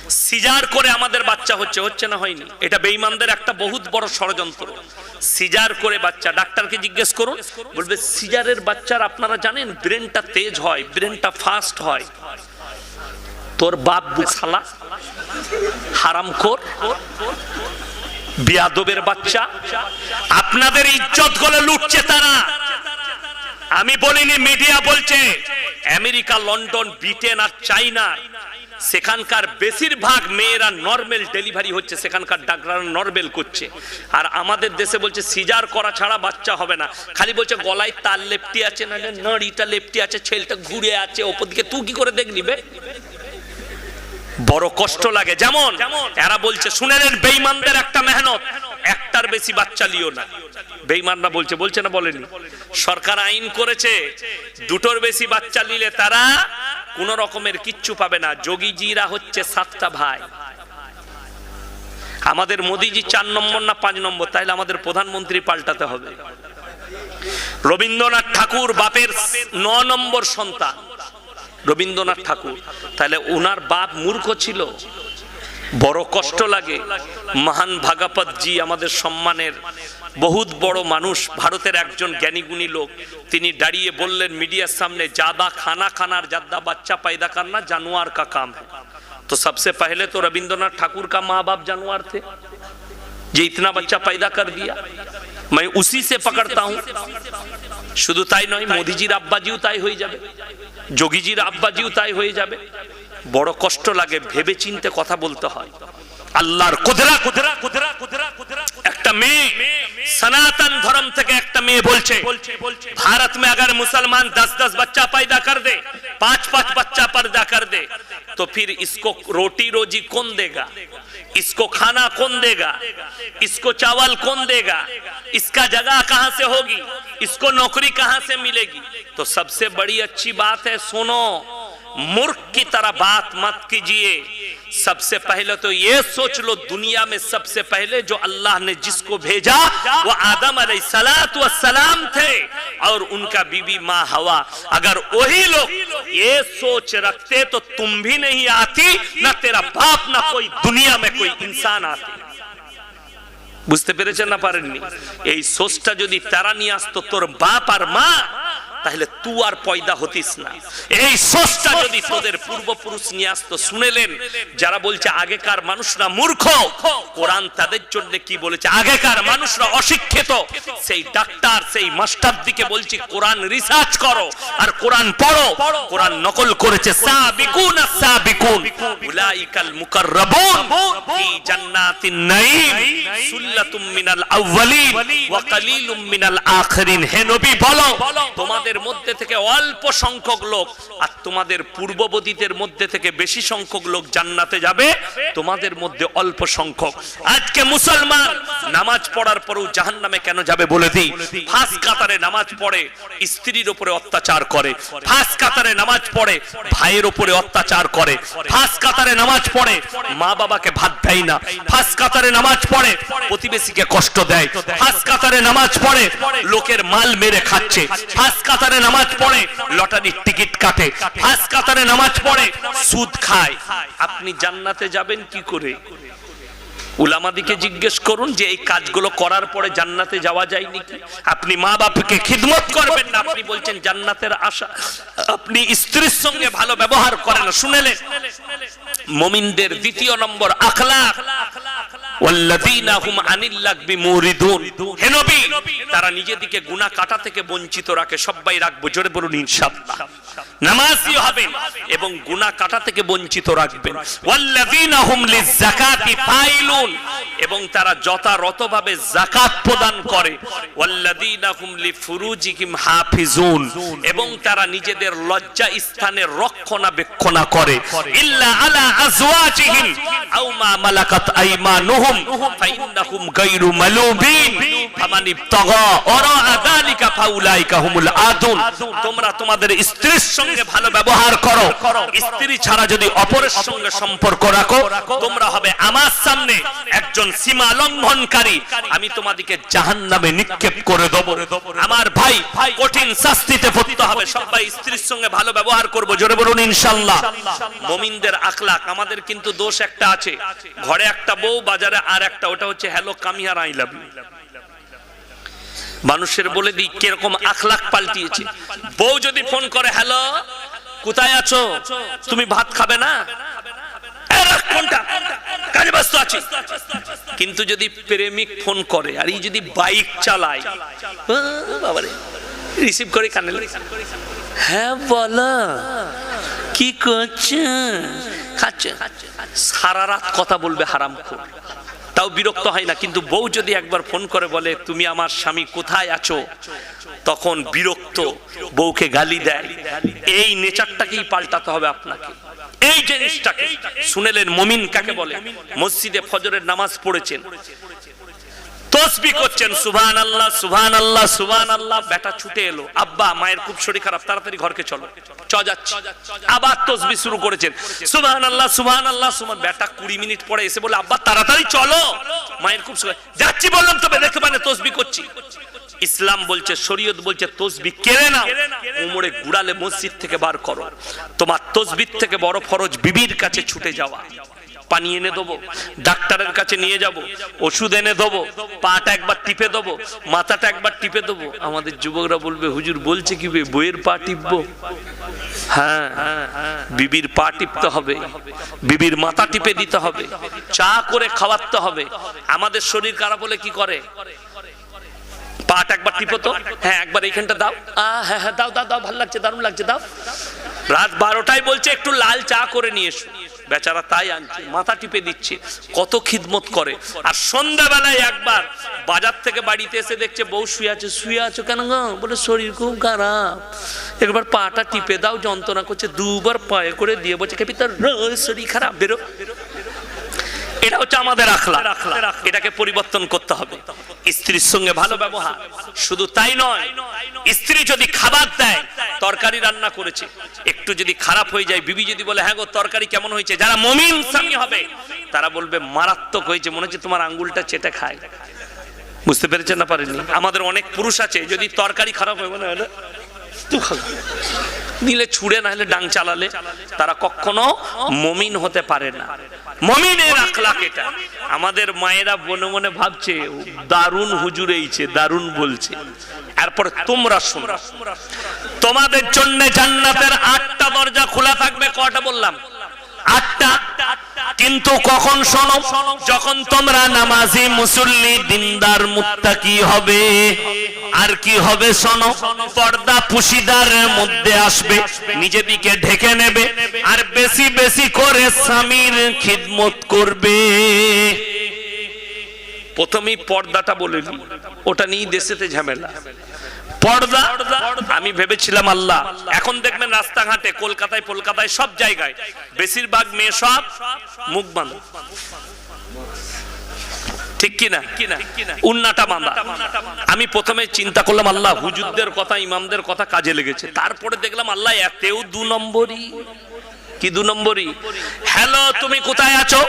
Caesar করে আমাদের বাচ্চা হচ্ছে না হয়নি, এটা বেঈমানদের একটা বহুত বড় ষড়যন্ত্র। সিজার করে বাচ্চা, ডাক্তারকে জিজ্ঞেস করুন, বলবে সিজারের বাচ্চার আপনারা জানেন ব্রেনটা তেজ হয়, ব্রেনটা ফাস্ট হয়। তোর বাপ বুখালা, হারামখোর, বিয়াদবের বাচ্চা, আপনাদের ইজ্জত গুলো লুটছে তারা। আমি বলিনি, মিডিয়া বলছে। আমেরিকা, লন্ডন, ব্রিটেন আর চাইনা, সেখানকার বেশিরভাগ মেয়েরা নরমাল ডেলিভারি হচ্ছে, সেখানকার ডাক্তাররা নরমাল করছে। আর আমাদের দেশে বলছে সিজার করা ছাড়া বাচ্চা হবে না। খালি বলছে গলায় তার লেপটি আছে, না নাড়িটা লেপটি আছে, ছেলেটা ঘুরে আছে ওপর দিকে, তুই কি করে দেখলি বে? বড় কষ্ট লাগে। যেমন এরা বলছে, শুনে নেন বেঈমানদের একটা মেহনত, একটার বেশি বাচ্চা লিও না। বেঈমানরা বলছে না বলেনি? সরকার আইন করেছে, দুটোর বেশি বাচ্চা নিলে তারা কোন রকমের কিচ্ছু পাবে না। যোগীজিরা হচ্ছে 7টা ভাই। আমাদের মোদিজি 4 নম্বর না 5 নম্বর? তাইলে আমাদের প্রধানমন্ত্রী পাল্টাতে হবে। রবীন্দ্রনাথ ঠাকুর বাপের 9 নম্বর সন্তান, রবীন্দ্রনাথ ঠাকুর। তাহলে ওনার বাপ মূর্খ ছিল। বড় কষ্ট লাগে। মহান ভাগবত জি, আমাদের সম্মানের বহুত বড় মানুষ, ভারতের একজন জ্ঞানীগুণী লোক, তিনি দাঁড়িয়ে বললেন মিডিয়ার সামনে, ज्यादा खाना खाना ज्यादा बच्चा पैदा करना जानवर का काम है। तो सबसे पहले तो रविंद्रनाथ ठाकुर का माँ बाप जानवर थे, जो इतना बच्चा पैदा कर दिया। मैं उसी से पकड़ता हूं। शुद्ध ताई नय, मोदीजीर आब्बाजीও তাই হয়ে যাবে, যোগীজির আব্বাজিও তাই হয়ে যাবে। বড় কষ্ট লাগে, ভেবে চিন্তে কথা বলতে হয়। আল্লাহর একটা মেয়ে सनातन धर्म থেকে একটা মেয়ে বলছে, भारत में अगर मुसलमान 10-10 बच्चा पैदा कर दे, 5-5 बच्चा पैदा कर दे, तो फिर इसको रोटी रोजी कौन देगा? इसको खाना कौन देगा? इसको चावल कौन देगा? इसका जगह कहां से होगी? इसको नौकरी कहां से मिलेगी? तो सबसे बड़ी अच्छी बात है, सुनो, मूर्ख की तरह बात मत कीजिए। सबसे पहले तो ये सोच लो, दुनिया में सबसे पहले जो अल्लाह ने जिसको भेजा वो आदम अलैहिस्सलाम थे और उनका बीबी माँ हवा। अगर वही लोग ये सोच रखते तो तुम भी नहीं आती, ना तेरा बाप, ना कोई दुनिया में कोई इंसान आते। বুঝতে পেরেছেন না পারেননি? এই সোচটা যদি তারা নিয়ে আসতো, তোর বাপ আর মা, তাহলে তুই আর পয়দা হতিস না। এই সোচটা যদি তোদের পূর্বপুরুষ নিয়ে আসতো। শুনেলেন যারা বলছে আগেকার মানুষরা মূর্খ, কোরআন তাদের জন্য কি বলেছে? আগেকার মানুষরা অশিক্ষিত। সেই ডাক্তার, সেই মাস্টার দিকে বলছি, কোরআন রিসার্চ করো আর কোরআন পড়ো। কোরআন নকল করেছে, সাবিকুন আস-সাবিকুন উলাইকাল মুকাররাবুন ফি জান্নাতিন নাঈম সুল্লাতুম মিনাল আউয়ালিন ওয়া কালিলুম মিনাল আখিরিন। হে নবী বলো, তোমাদের মধ্যে থেকে অল্প সংখ্যক লোক আর তোমাদের পূর্ববর্তীদের মধ্যে থেকে বেশি সংখ্যক লোক জান্নাতে যাবে, তোমাদের মধ্যে অল্প সংখ্যক। আজকে মুসলমান নামাজ পড়ার পরেও জাহান্নামে কেন যাবে বলে দিই। ফাঁস কাতারে নামাজ পড়ে, স্ত্রীর উপরে অত্যাচার করে। ফাঁস কাতারে নামাজ পড়ে, ভাইয়ের উপরে অত্যাচার করে। ফাঁস কাতারে নামাজ পড়ে, মা বাবাকে ভাত দেয় না। ফাঁস কাতারে নামাজ পড়ে, প্রতিবেশীকে কষ্ট দেয়। ফাঁস কাতারে নামাজ পড়ে, লোকের মাল মেরে খাচ্ছে। ফাঁস কাতারে নামাজ পড়ে, লটারির টিকিট কাটে। ফাঁস কাতারে নামাজ পড়ে, সুদ খায়। আপনি জান্নাতে যাবেন কি করে? উলামাদিকে জিজ্ঞেস করুন যে এই কাজগুলো করার পরে জান্নাতে যাওয়া যায় নাকি? আপনি মা বাপকে খিদমত করবেন না, আপনি বলছেন জান্নাতের আশা। আপনি স্ত্রীর সঙ্গে ভালো ব্যবহার করেন না। শুনেলেন মুমিনদের দ্বিতীয় নম্বর আখলাক, ওয়াল্লাযীনা হুম আনিল লাগবি মুরিদুন। হে নবী, তারা নিজেদিকে গুনাহ কাটা থেকে বঞ্চিত রাখে। সবাই রাখবো, জোরে বলুন ইনশাআল্লাহ। নামাজি হবেন এবং গুনাহ কাটা থেকে বঞ্চিত রাখবেন। ওয়াল্লাযীনা হুম লিযাকাতি ফাইলুন, এবং তারা যথাযথভাবে যাকাত প্রদান করে। ওয়াল্লাযীনা হুম লিফুরুজিহিম হাফিজুন, এবং তারা নিজেদের লজ্জা স্থানের রক্ষণাবেক্ষণ করে। ইল্লা আলা আজওয়াজিহিম, আও মা মালাকাত আইমানুহুম ফাইন্নাহুম গায়রু মালুবিন ফামান ইবতাগা ওরা যালিকা ফাউলাইকা হুমুল আদুন। তোমরা তোমাদের স্ত্রীর সঙ্গে ভালো ব্যবহার করো, স্ত্রী ছাড়া যদি অপরের সঙ্গে সম্পর্ক রাখো তোমরা হবে আমার সামনে একজন সীমা লঙ্ঘনকারী, আমি তোমাদেরকে জাহান্নামে নিক্ষেপ করে দেব। আমার ভাই কঠিন শাস্তিতে পড়তে হবে। সবাই স্ত্রীর সঙ্গে ভালো ব্যবহার করব, জোরে বলুন ইনশাআল্লাহ। মুমিনদের আখলাক, আমাদের কিন্তু দোষ একটা আছে, ঘরে একটা বউ বাজারে আর একটা, ওটা হচ্ছে hello come here I love you. মানুষের বলে দিই কিরকম আখলাক পাল্টিয়েছে। বউ যদি ফোন করে হ্যালো কোথায় আছো, তুমি ভাত খাবে না, কাজে ব্যস্ত আছি। কিন্তু যদি প্রেমিক ফোন করে আর এই যদি বাইক চালায়, বাবারে রিসিভ করে কানে, হ্যাঁ বলো কি করছো, খাচ্ছে, সারা রাত কথা বলবে হারামখোর, তাও বিরক্ত হয় না। কিন্তু বউ যদি একবার ফোন করে বলে তুমি আমার স্বামী কোথায় আছো, তখন বিরক্ত, বউকে গালি দেয়। এই নেচারটাকেই পাল্টাতে হবে আপনাকে, এই জিনিসটাকে। শুনেলেন মুমিন কাকে বলে? মসজিদে ফজরের নামাজ পড়েছেন, তাসবিহ করছেন, সুবহানাল্লাহ সুবহানাল্লাহ সুবহানাল্লাহ, বেটা ছুটে এলো, আব্বা মায়ের খুব শরীর খারাপ, তাড়াতাড়ি ঘরকে চলো, যাচ্ছি। আবার তাসবিহ শুরু করেছেন, সুবহানাল্লাহ সুবহানাল্লাহ সুবহান। বেটা 20 মিনিট পরে এসে বলে আব্বা তাড়াতাড়ি চলো, মায়ের খুব শরীর, যাচ্ছি বললাম তবে দেখতে পারে তাসবিহ করছি। ইসলাম বলছে, শরীয়ত বলছে তাসবিহ কেড়ে নাও, কোমরে গুড়ালে মসজিদ থেকে বার করো। তোমার তাসবিহ থেকে বড় ফরজ বিবির কাছে ছুটে যাওয়া। পানি এনে দেবো, ডাক্তারের কাছে নিয়ে যাব, ওষুধ এনে দেবো, পাটা একবার টিপে দেবো, মাথাটা একবার টিপে দেবো। আমাদের যুবকরা বলবে হুজুর বলছে কি বইয়ের পা টিপবো? হ্যাঁ, বিবির পা টিপতে হবে, বিবির মাথা টিপে দিতে হবে, চা করে খাওয়াতে হবে। আমাদের শরীর খারাপ হলে কি করে? পাটা একবার টিপো তো, হ্যাঁ একবার এইখানটা দাও, হ্যাঁ হ্যাঁ দাও দাও দাও, ভালো লাগছে, দারুণ লাগছে, দাও। রাত 12টায় বলছে একটু লাল চা করে নিয়ে এসো, বেচারা তাই আনছে, মাথা টিপে দিচ্ছে, কত খিদমত করে। আর সন্ধ্যাবেলায় একবার বাজার থেকে বাড়িতে এসে দেখছে বউ শুয়ে আছে। শুয়ে আছো কেন গো? বলে শরীর খুব খারাপ, একবার পাটা টিপে দাও, যন্ত্রণা করছে। দুবার পায়ে করে দিয়ে বলছে খেপি তোর শরীর খারাপ, বেরো। এটা হচ্ছে আমাদের আখলাক, এটাকে পরিবর্তন করতে হবে। স্ত্রীর সঙ্গে ভালো ব্যবহার, শুধু তাই নয়, স্ত্রী যদি খাবার দেয়, তরকারি রান্না করেছে, একটু যদি খারাপ হয়ে যায়, বিবি যদি বলে হ্যাঁ গো তরকারি কেমন হয়েছে, যারা মুমিন স্বামী হবে তারা বলবে মারাত্মক হয়েছে, মনে হচ্ছে তোমার আঙ্গুলটা চেটে খায়। বুঝতে পেরেছেন না পারেননি? আমাদের অনেক পুরুষ আছে, যদি তরকারি খারাপ হয় বলে নিলে ছুড়ে, না হলে ডাং চালালে, তারা কখনো মুমিন হতে পারে না। মুমিনের আখলাক এটা। আমাদের মায়েরা মনে মনে ভাবছে দারুণ হুজুর এইছে, দারুণ বলছে। এরপর তোমরা শোনো, তোমাদের জন্য জান্নাতের 8টা দরজা খোলা থাকবে। কটা বললাম? 8টা। কিন্তু কখন? শোনো, যখন তোমরা নামাজি মুসল্লি দিনদার মুত্তাকি হবে। আর কি হবে? শোনো, পর্দা পুশিদার মধ্যে আসবে, নিজেদিকে ঢেকে নেবে, আর বেশি বেশি করে স্বামীর খিদমত করবে। প্রথমেই পর্দাটা বলে দিই, ওটা নিয়ে দেশেতে ঝামেলা। পর্দা আমি ভেবেছিলাম আল্লাহ, এখন দেখবেন রাস্তাঘাটে কলকাতায় কলকাতায় সব জায়গায় বেশিরভাগ মেয়ে সব মুখ বাঁধা, ঠিক কিনা? উন্নাটা বাঁধা। আমি প্রথমে চিন্তা করলাম আল্লাহ হুজুরদের কথা, ইমামদের কথা কাজে লেগেছে। তারপরে দেখলাম আল্লাহ এতেও 2 নম্বরই। কি 2 নম্বরই? হ্যালো তুমি কোথায় আছো?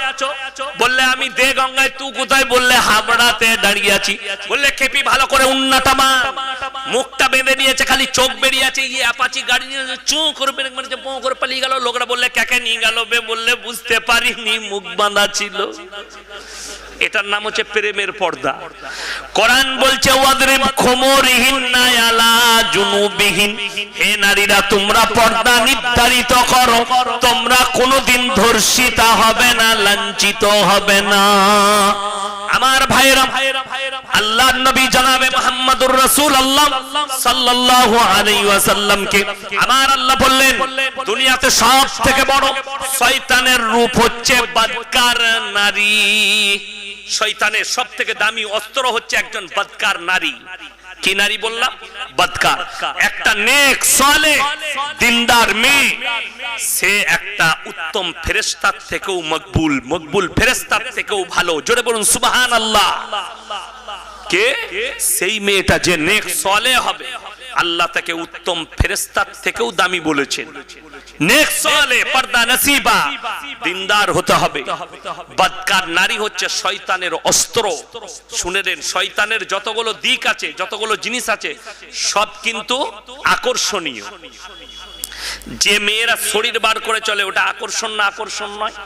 বললে আমি দে গঙ্গায়। তুই কোথায়? বললে হাবড়াতে দাঁড়িয়ে আছি। বললে খেপি ভালো করে উন্নাটা মা, মুখটা বেঁধে নিয়েছে, খালি চোখ বেরিয়ে আছে, ইয়ে অ্যাপাচি গাড়ি নিয়ে চুঁ করে বেরিয়ে মানে পো করে পালিয়ে গেল। লোকরা বললে কাকে নিয়ে গেল বে? বললে বুঝতে পারিনি, মুখ বাঁধা ছিল। এটার নাম হচ্ছে প্রেমের পর্দা। কোরআন বলছে ওয়াদরিব খুমুরিহিন্না আলা জুনুবিহিন, হে নারীরা তোমরা পর্দা নির্ধারিত করো, তোমরা কোনোদিন ধর্ষিতা হবে না, লাঞ্ছিত হবে না। আমার ভাইরা, আল্লাহর নবী জনাবে মুহাম্মদুর রাসূলুল্লাহ সাল্লাল্লাহু আলাইহি ওয়াসাল্লামকে আমার আল্লাহ বললেন দুনিয়াতে সবথেকে বড় শয়তানের রূপ হচ্ছে বদকার নারী। শয়তানের সবথেকে দামি অস্ত্র হচ্ছে একজন বদকার নারী। কি নারী বললাম? বদকার। একটা নেক সালেহ দিনদার মেয়ে, সে একটা উত্তম ফেরেশতার থেকেও মকবুল ফেরেশতার থেকেও ভালো। জোরে বলুন সুবহানাল্লাহ। কে? সেই মেয়েটা যে নেক সালেহ হবে, আল্লাহ তাকে উত্তম ফেরেশতার থেকেও দামি বলেছেন। নেক সালেহ, পর্দা নসিবা, দিনদার হতে হবে। বদকার নারী হচ্ছে শয়তানের অস্ত্র। শুনে নেন, শয়তানের যতগুলো দিক আছে, যতগুলো জিনিস আছে, সব কিন্তু আকর্ষণীয়। যে মেয়েরা শরীর বার করে চলে, ওটা আকর্ষণ না? আকর্ষণ নয়?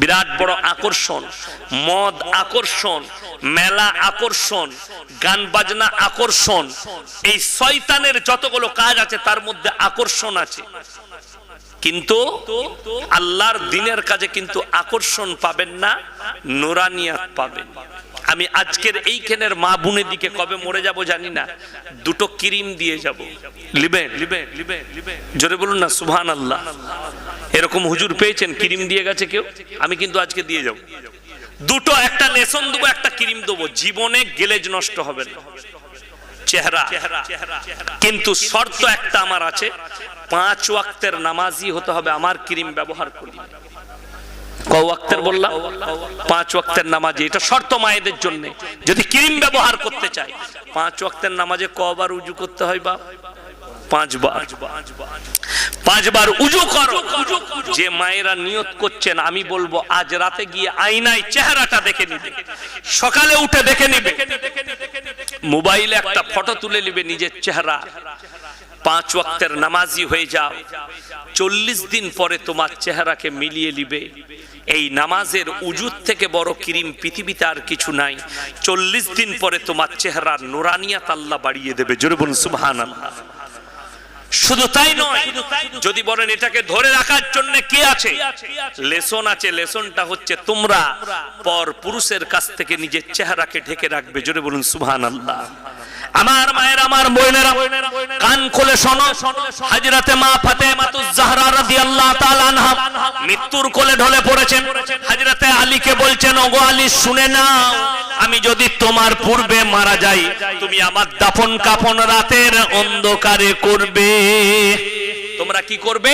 বিরাট বড় আকর্ষণ। মদ আকর্ষণ, মেলা আকর্ষণ, গান বাজনা আকর্ষণ। এই শয়তানের যতগুলো কাজ আছে তার মধ্যে আকর্ষণ আছে, কিন্তু আল্লাহর দ্বীনের কাজে কিন্তু আকর্ষণ পাবেন না, নুরানিয়াত পাবেন। আমি আজকের এইখানের মা বোনের দিকে কবে মরে যাব জানি না, দুটো ক্রিম দিয়ে যাব। লিবেন? জোরে বলুন না সুবহানাল্লাহ। এরকম হুজুর পেয়েছেন ক্রিম দিয়ে গেছে কেউ? আমি কিন্তু আজকে দিয়ে যাব দুটো, একটা লেসন দেবো, একটা ক্রিম দেবো। জীবনে গেলেজ নষ্ট হবে না চেহারা, কিন্তু শর্ত একটা আমার আছে, 5 ওয়াক্তের নামাজি হতে হবে আমার ক্রিম ব্যবহার করি। ক ওয়াক্তের বললাম? 5 ওয়াক্তের নামাজি। এটা শর্ত মায়েদের জন্য, যদি ক্রিম ব্যবহার করতে চাই। 5 ওয়াক্তের নামাজে কবার উজু করতে হয় বাপ? 5 বার। 5 বার উজু করো। যে মায়েরা নিয়ত করছেন, আমি বলবো আজ রাতে গিয়ে আয়নায় চেহারাটা দেখে নিবে, সকালে উঠে দেখে নিবে, মোবাইলে একটা ফটো তুলে নিবে নিজের চেহারা। 5 ওয়াক্তের নামাজি হয়ে যাও। 40 দিন পরে তোমার চেহারাকে মিলিয়ে নিবে। এই নামাজের উজুর থেকে বড় ক্রিম পৃথিবীতে আর কিছু নাই। 40 দিন পরে তোমার চেহারার নুরানিয়াত আল্লাহ বাড়িয়ে দেবে। জোরে বলুন সুবহানাল্লাহ। শুধু তাই নয়, যদি বলেন এটাকে ধরে রাখার জন্য কি আছে? লেসন আছে। লেসনটা হচ্ছে তোমরা পর পুরুষের কাছ থেকে নিজের চেহারাকে ঢেকে রাখবে। জোরে বলুন সুবহানাল্লাহ। আমার মায়ের, আমার বোনেরা, কান খুলে শোনো। হযরতে মা ফাতেমাতুজ জাহরা রাদিয়াল্লাহু তাআলা আনহা মৃত্যুর কোলে ঢলে পড়েছেন। হযরতে আলীকে বলছেন, ওগো আলী শুনে নাও, আমি যদি তোমার পূর্বে মারা যাই, তুমি আমার দাফন কাফন রাতের অন্ধকারে করবে। তোমরা কি করবে?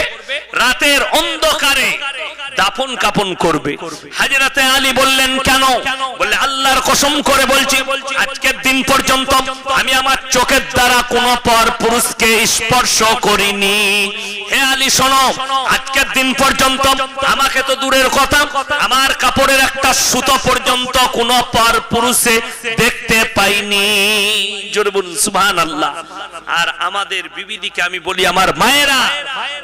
রাতের অন্ধকারে দাফন কাফন করবে। হযরতে আলী বললেন, কেন? বললে, আল্লাহর কসম করে বলছি, আজকের দিন পর্যন্ত আমি আমার চোখের দ্বারা কোন পর পুরুষকে স্পর্শ করিনি। হে আলী শোনো, আজকের দিন পর্যন্ত আমাকে তো দূরের কথা, আমার কাপড়ের একটা সুতো পর্যন্ত কোন পর পুরুষে দেখতে পাইনি। জোরে বলুন সুবহানাল্লাহ। আর আমাদের বিবিদিকে আমি বলি, আমার মায়েরা,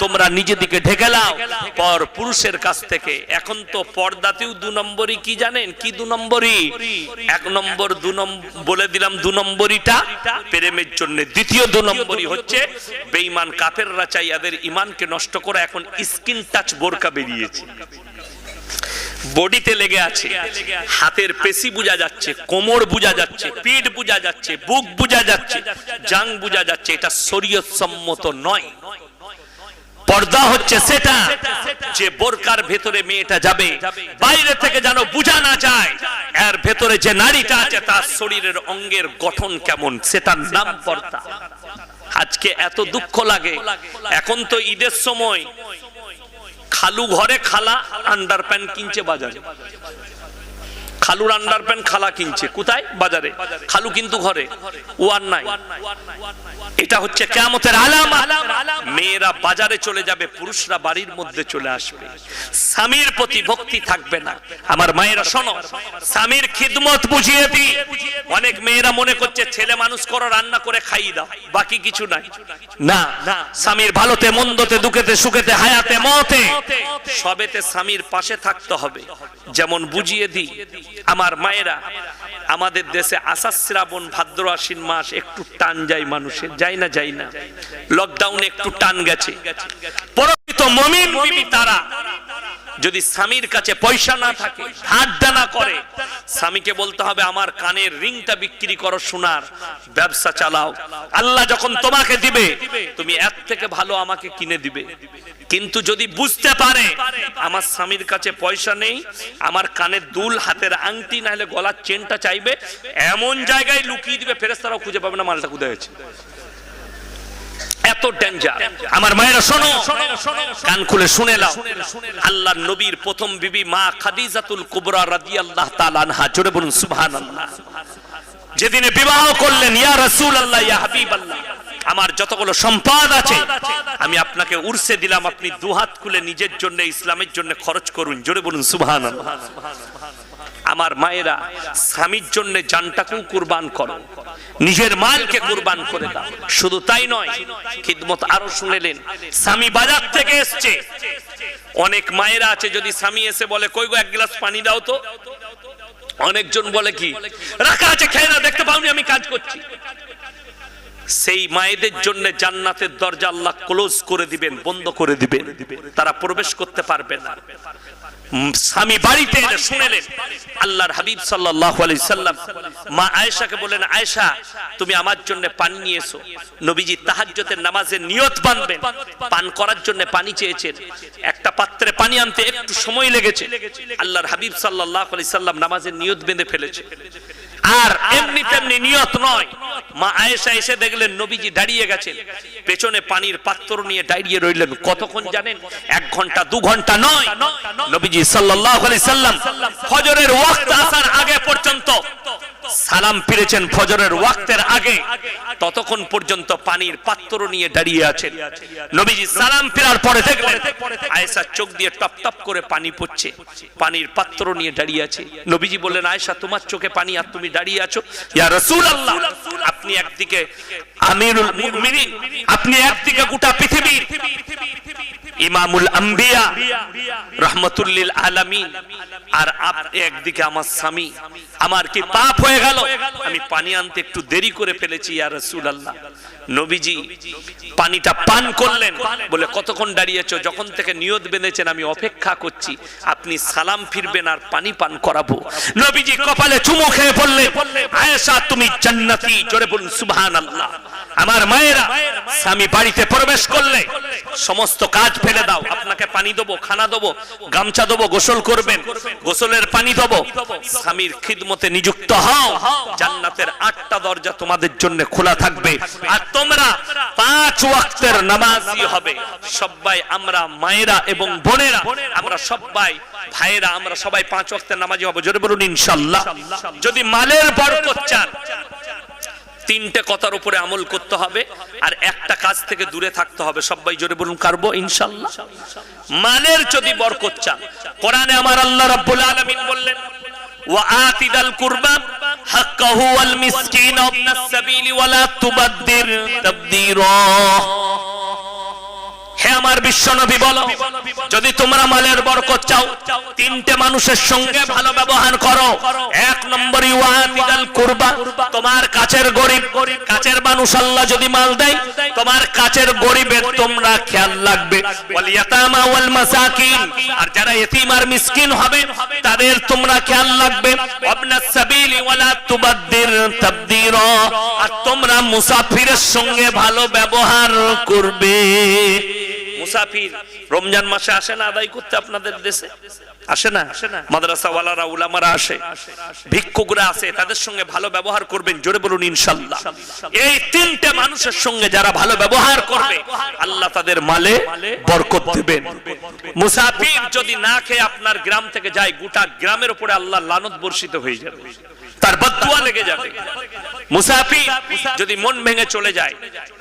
তোমরা নিজেদিকে ঢেকে নাও পর পুরুষের কাছ থেকে। এখন তো পর্দাতেও 2 নম্বরই, কি জানেন? কি 2 নম্বরই? 1 নম্বর 2 নম্বর বলে দিলাম, 2 নম্বরিটা প্রেমের জন্য। দ্বিতীয় 2 নম্বরই হচ্ছে বেঈমান কাফেররা চাই এদের ঈমানকে নষ্ট করে। এখন স্কিন টাচ বোরকা বেরিয়েছে, বডিতে লেগে আছে, হাতের পেশি বোঝা যাচ্ছে, কোমর বোঝা যাচ্ছে, পিঠ বোঝা যাচ্ছে, বুক বোঝা যাচ্ছে, জাং বোঝা যাচ্ছে। এটা শরীয়ত সম্মত নয়। পর্দা হচ্ছে সেটা যে বোরকার ভেতরে মেয়েটা যাবে, বাইরে থেকে যেন বোঝা না যায় এর ভেতরে যে নারীটা আছে তার শরীরের অঙ্গের গঠন কেমন, সেটার নাম পর্দা। আজকে এত দুঃখ লাগে, এখন তো ঈদের সময় খালু ঘরে খালা আন্ডারপ্যান্ট কিনছে বাজারে। খালুর আন্ডারপ্যান্ট খালা কিনছে কোথায়? বাজারে। খালু কিন্তু ঘরে, ও আর নাই। এটা হচ্ছে কিয়ামতের আলামত। মেয়েরা বাজারে চলে যাবে, পুরুষরা বাড়ির মধ্যে চলে আসবে। স্বামীর প্রতি ভক্তি থাকবে না। আমার মায়েরা শোনো, স্বামীর খিদমত বুঝিয়ে দিই। অনেক মেয়েরা মনে করছে ছেলে মানুষ করো, রান্না করে খাইয়ে দাও, বাকি কিছু নাই। না, স্বামীর ভালোতে মন্দতে, দুঃখেতে সুখেতে, হায়াতে মওতে সবেতে স্বামীর পাশে থাকতে হবে। যেমন বুঝিয়ে দিই, আমার মায়েরা, আমাদের দেশে আষাঢ় শ্রাবণ ভাদ্র আশ্বিন মাস একটু টান যায় মানুষের, যায় না? যায় না? লকডাউনে একটু টান গেছে। প্রকৃত মুমিন বিবি তারা যদি স্বামীর কাছে পয়সা না থাকে, হাত দানা করে, স্বামীকে বলতে হবে আমার কানের রিংটা বিক্রি করো, সোনার ব্যবসা চালাও। আল্লাহ যখন তোমাকে দিবে, তুমি এর থেকে ভালো আমাকে কিনে দিবে। কিন্তু যদি বুঝতে পারে আমার স্বামীর কাছে পয়সা নেই, আমার কানের দুল, হাতের আংটি, না হলে গলার চেনটা চাইবে, এমন জায়গায় লুকিয়ে দিবে ফেরেশতারাও খুঁজে পাবে না মালটা কোথায় আছে। এত ডেঞ্জার। আমার মায়েরা শোনো, কান খুলে শুনে নাও। আল্লাহর নবীর প্রথম বিবি মা খাদিজাতুল কুবরা রাদিয়াল্লাহু তাআলা আনহা, জোরে বলুন সুবহানাল্লাহ, যেদিনে বিবাহ করলেন, ইয়া রাসূলুল্লাহ, ইয়া হাবিবাল্লাহ, আমার যতগুলো সম্পদ আছে আমি আপনাকে উরসে দিলাম, আপনি দুহাত খুলে নিজের জন্য, ইসলামের জন্য খরচ করুন, জোরে বলুন সুবহানাল্লাহ। আমার মায়েরা, স্বামীর জন্য জানটাকেও কুরবান করো, নিজের মালকে কুরবান করে দাও। শুধু তাই নয়, খিদমত আরো শুনেলেন, স্বামী বাজার থেকে এসছে, অনেক মায়েরা আছে যদি স্বামী এসে বলে কই গো এক গ্লাস পানি দাও তো, অনেকজন বলে কি রাখা আছে খেয়ে না, দেখতে পাওনি আমি কাজ করছি। সেই মায়েদের জন্য জান্নাতের দরজা আল্লাহ ক্লোজ করে দিবেন, বন্ধ করে দিবেন, তারা প্রবেশ করতে পারবে না। স্বামী বাড়িতে এলে শুনেলেন, আল্লাহর হাবিব সাল্লাল্লাহু আলাইহি সাল্লাম মা আয়েশাকে বলেন, আয়েশা তুমি আমার জন্য পানি নিয়ে এসো। নবীজি তাহাজ্জুদের নামাজের নিয়ত বাঁধবেন, পান করার জন্য পানি চেয়েছেন, একটা পাত্রে পানি আনতে একটু সময় লেগেছে। আল্লাহর হাবিব সাল্লাল্লাহু আলাইহি সাল্লাম নামাজের নিয়ত বেঁধে ফেলেছে। আর এমনি তেমনি নিয়ত নয়, মা আয়েশা এসে দেখলেন নবীজি দাঁড়িয়ে গেছেন, পেছনে পানির পাত্র নিয়ে দাঁড়িয়ে রইলেন। কতক্ষণ জানেন? 1 ঘন্টা 2 ঘন্টা নয়, নবীজি সাল্লাল্লাহু আলাইহি সাল্লাম ফজরের ওয়াক্ত আসার আগে পর্যন্ত সালাম ফিরেছেন, ফজরের ওয়াক্তের আগে, ততক্ষণ পর্যন্ত পানির পাত্র নিয়ে দাঁড়িয়ে আছেন। নবীজি সালাম ফেরার পরে দেখলেন আয়েশা চোখ দিয়ে টপ টপ করে পানি পড়ছে, পানির পাত্র নিয়ে দাঁড়িয়ে আছে। নবীজি বললেন, আয়েশা তোমার চোখে পানি আর তুমি দাঁড়িয়ে আছো? ইয়া রাসূলুল্লাহ, আপনি একদিকে আমিরুল মুমিনিন, আপনি একদিকে গোটা পৃথিবীর ইমামুল আম্বিয়া রাহমাতুল লিল আলামিন, আর আপনি একদিকে আমার স্বামী, আমার কি পাপ হয়ে গেল আমি পানি আনতে একটু দেরি করে ফেলেছি ইয়া রাসূলুল্লাহ। নবীজি পানিটা পান করলেন, বলে কতক্ষণ দাঁড়িয়েছো? যখন থেকে নিয়ত বেঁধেছেন আমি অপেক্ষা করছি, আপনি সালাম ফিরবেন আর পানি পান করাবো। নবীজি কপালে চুমু খেয়ে বললেন, আয়েশা তুমি জান্নাতি, জোরে বলুন সুবহানাল্লাহ। আমার মায়েরা, স্বামী বাড়িতে প্রবেশ করলে সমস্ত কাজ ফেলে দাও, আপনাকে পানি দেবো, খানা দেবো, গামছা দেবো, গোসল করবেন, গোসলের পানি দেবো, স্বামীর খিদমতে নিযুক্ত হও, জান্নাতের 8টা দরজা তোমাদের জন্য খোলা থাকবে, আর তোমরা 5 ওয়াক্তের নামাজি হবে। সবাই আমরা মায়েরা এবং বোনেরা, আমরা সবাই ভাইয়েরা, আমরা সবাই 5 ওয়াক্তের নামাজি হব, জোরে বলুন ইনশাআল্লাহ। যদি মালের বরকত চান, 3টে কথার উপরে আমল করতে হবে, আর একটা কাজ থেকে দূরে থাকতে হবে। সবাই জোরে বলুন কারবো ইনশাআল্লাহ। মালের যদি বরকত চান, কোরআনে আমার আল্লাহ রাব্বুল আলামিন বললেন, ওয়া আতিদাল কুরবা হাক্কাহু ওয়াল মিসকিন ওয়াবনাস সাবিলি ওয়া লা তুবাদদির তাবদীরা। হে আমার বিশ্বনবী বলো, যদি তোমরা মালের বরকত চাও, 3টে মানুষের সঙ্গে ভালো ব্যবহার করো। 1 নম্বর ওয়াতিদাল কুরবা, তোমার কাছের গরিব, কাছের মানুষ আল্লাহ যদি মাল দেয়, তোমার কাছের গরিবের তোমরা খেয়াল রাখবে। ওয়াল ইয়াতামা ওয়াল মাসাকিন, আর যারা ইতিম আর মিসকিন হবে তাদের তোমরা খেয়াল রাখবে। ওয়াবনাস সাবিলি ওয়া লা তুবাদদির তাবদীরা, আর তোমরা মুসাফিরের সঙ্গে ভালো ব্যবহার করবে। মুসাফির রমজান মাসে আসে না আদায় করতে আপনাদের দেশে? আসে না? মাদ্রাসা ওয়ালারা, উলামারা আসে, ভিক্ষুকরা আসে, তাদের সঙ্গে ভালো ব্যবহার করবেন, জোরে বলুন ইনশাআল্লাহ। এই 3টে মানুষের সঙ্গে যারা ভালো ব্যবহার করবে, আল্লাহ তাদের মালে বরকত দেবেন। মুসাফির যদি না খেয়ে আপনার গ্রাম থেকে যায়, গোটা গ্রামের উপরে আল্লাহ লানত বর্ষিত হয়ে যাবে, তার বদদুয়া লেগে যাবে। মুসাফির যদি মন ভেঙে চলে যায়,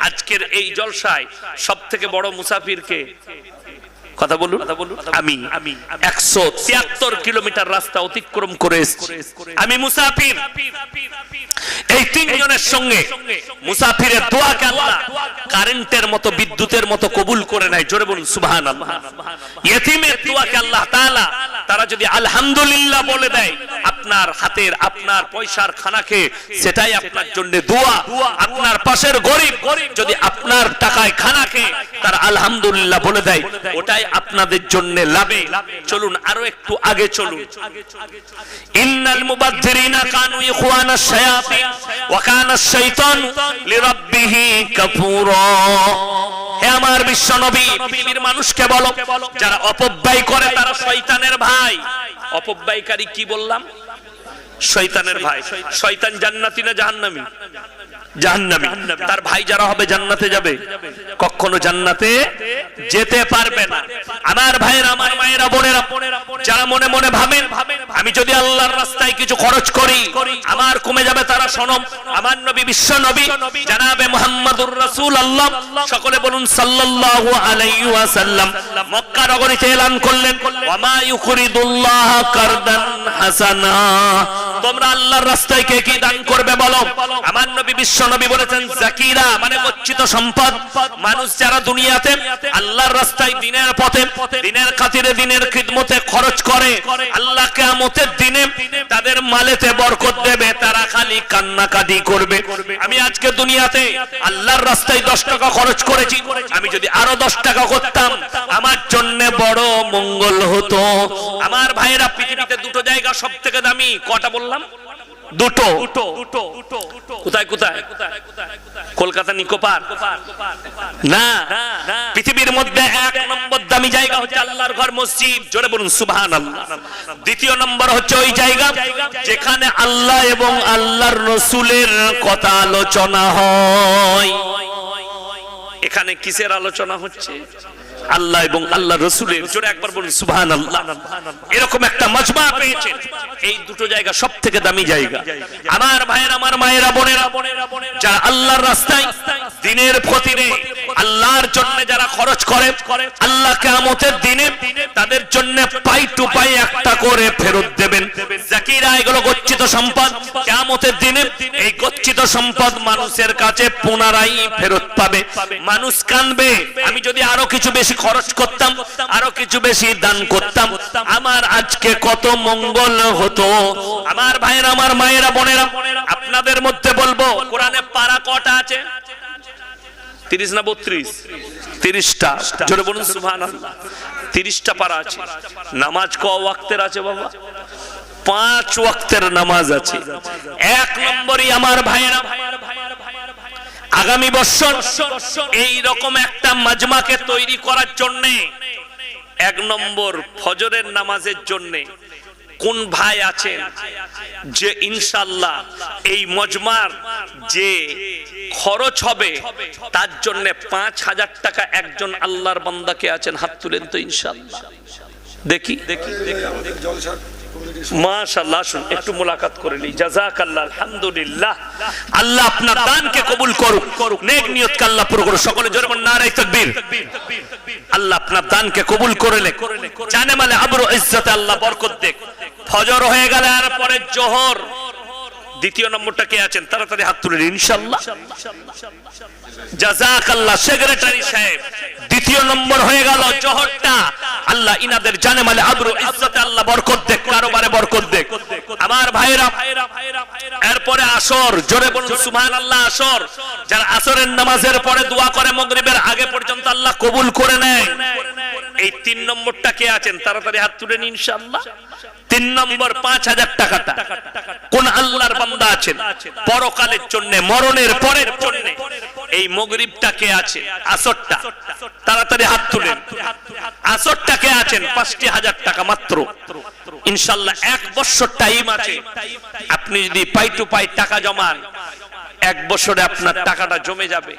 আজকের এই জলসায় সবথেকে বড় মুসাফির কে? কথা বলুন। আমি 173 কিলোমিটার রাস্তা অতিক্রম করে এসেছি, আমি মুসাফির। এই 3 জনের সঙ্গে মুসাফিরের দোয়াকে আল্লাহ কারেন্টের মতো, বিদ্যুতের মতো কবুল করে নেয়, জোরে বলুন সুবহানাল্লাহ। ইতিমের দোয়াকে আল্লাহ তাআলা, তারা যদি আলহামদুলিল্লাহ বলে দেয়, আপনার হাতের, আপনার পয়সার খানা খেয়ে, সেটাই আপনার জন্য দোয়া। আপনার পাশের গরিব যদি আপনার টাকায় খানা খেয়ে তার আলহামদুলিল্লাহ বলে দেয়, ওটাই আপনাদের জন্য লাভে। চলুন আরো একটু আগে চলুন। ইন্নাল মুবাদদিরিনা কানু ইখওয়ানাশ শায়াতিন ওয়া কানাশ শাইতানু লিরাব্বিহি কাফুরা। হে আমার বিশ্ব নবী, পৃথিবীর মানুষকে বলো যারা অপব্যয় করে তারা শয়তানের ভাই। অপব্যয়কারী কি বললাম? শয়তানের ভাই। শয়তান জান্নাতি না জাহান্নামী? জাহান্নামী। তার ভাই যারা হবে জান্নাতে যাবে? কখনো জান্নাতে যেতে পারবে না। আমার ভাইয়েরা, আমার মায়েরা, বোনেরা, যারা মনে মনে ভাবেন আমি যদি আল্লাহর রাস্তায় কিছু খরচ করি আমার কমে যাবে, তারা শোনো, আমার নবী বিশ্ব নবী জনাবে মুহাম্মদুর রাসূলুল্লাহ, সকলে বলুন সাল্লাল্লাহু আলাইহি ওয়াসাল্লাম, মক্কা নগরীতে এলান করলেন, ওয়া মা ইউকরিদুল্লাহ কারদান হাসানা, তোমরা আল্লাহর রাস্তায় কে কি দান করবে বলো? আমার নবী বিশ্ব নবী বলেছেন যাকিরা মানে গচ্ছিত সম্পদ। মানুষ যারা দুনিয়াতে আল্লাহর রাস্তায় দিনের পথে দিনের খাতিরে দিনের খিদমতে খরচ করে, আল্লাহ কিয়ামতের দিনে তাদের মালেতে বরকত দেবে, তারা খালি কান্নাকাটি করবে। আমি আজকে দুনিয়াতে আল্লাহর রাস্তায় 10 টাকা খরচ করেছি, আমি যদি আরো 10 টাকা করতাম আমার জন্য বড় মঙ্গল হতো। আমার ভাইয়েরা, পৃথিবীতে দুটো জায়গা সবথেকে দামি, কটা বললাম? দুটো। কোথায় কোথায়? কলকাতা নিকো পার্ক না, পৃথিবীর মধ্যে 1 নম্বর দামি জায়গা হচ্ছে আল্লাহর ঘর মসজিদ, জোরে বলুন সুবহানাল্লাহ। দ্বিতীয় নম্বর হচ্ছে ওই জায়গা যেখানে আল্লাহ এবং আল্লাহর রাসূলের কথা আলোচনা হয়। এখানে কিসের আলোচনা হচ্ছে? আল্লাহ এবং আল্লাহ রাসূলের। জোরে একবার বলুন সুবহানাল্লাহ। এরকম একটা মজমা পেয়েছেন, এই দুটো জায়গা সবথেকে দামি জায়গা। আমার ভাইয়েরা, আমার মায়েরা, বোনেরা, যারা আল্লাহর রাস্তায় দিনের ফতিরে আল্লাহর জন্য যারা খরচ করে, আল্লাহ কিয়ামতের দিনে তাদের জন্য পাই টু পাই একটা করে ফেরত দেবেন। যাকিরা, এগুলো গচ্ছিত সম্পদ। কিয়ামতের দিনে এই গচ্ছিত সম্পদ মানুষের কাছে পুনরায় ফেরত পাবে। মানুষ কাঁদবে, আমি যদি আরো কিছু বেশি খরচ করতাম, আরো কিছু বেশি দান করতাম, আমার আজকে কত মঙ্গল হতো। আমার ভাইয়েরা, আমার মায়েরা, বোনেরা, আপনাদের মধ্যে বলবো কোরআনে পারা কটা আছে? 30 না 32? 30টা। জোরে বলুন সুবহানাল্লাহ। 30টা পারা আছে। নামাজ ক ওয়াক্তের আছে বাবা? 5 ওয়াক্তের নামাজ আছে। 1 নম্বরই আমার ভাইয়েরা, আগামী বছর এই রকম একটা মাজমাকে তৈরি করার জন্য 1 নম্বর ফজরের নামাজের জন্য কোন ভাই আছেন যে ইনশাআল্লাহ এই মজমার যে খরচ হবে তার জন্য 5000 টাকা একজন আল্লাহর বান্দাকে আছেন? হাত তুলেন তো ইনশাআল্লাহ। দেখি মাশাআল্লাহ, আসুন একটু মুলাকাত করে নি। জাযাকাল্লাহ, আলহামদুলিল্লাহ। আল্লাহ আপনার দানকে কবুল করুক, নেক নিয়তকে আল্লাহ পুরো করুক। সকলে জোরে বলুন নারে তাকবীর। আল্লাহ আপনার দানকে কবুল করে নে, জানে মানে আবরু ইজ্জতে আল্লাহ বরকত দেখ। ফজর হয়ে গেলে আর পরে জোহর, দ্বিতীয় নম্বরটা কে আছেন? তাড়াতাড়ি হাত তুলে নিন ইনশাআল্লাহ। জাযাকাল্লাহ সেক্রেটারি সাহেব, দ্বিতীয় নম্বর হয়ে গেল জোহরটা। আল্লাহ ইনাদের জানে মানে আবরু ইজ্জতে আল্লাহ বরকত দেখ, কারোবারে বরকত দেখ। আমার ভাইরা, এরপরে আসর, জোরে বলুন সুবহানাল্লাহ। আসর, যারা আসরের নামাজের পরে দোয়া করে মাগরিবের আগে পর্যন্ত আল্লাহ কবুল করে নেয়। এই 3 নম্বরটা কে আছেন? তাড়াতাড়ি হাত তুলে নিন ইনশাআল্লাহ। 3 নম্বর 5000 টাকাটা কোন আল্লাহর বান্দা আছেন পরকালের জন্য, মরণের পরের জন্য? এই মাগরিবটা কে আছে? আসরটা, তাড়াতাড়ি হাত তুলেন। আসরটা কে আছেন? 5000 টাকা মাত্র ইনশাআল্লাহ। 1 বছর টাইম আছে, আপনি যদি পাই টু পাই টাকা জমান 1 বছরে আপনার টাকাটা জমে যাবে।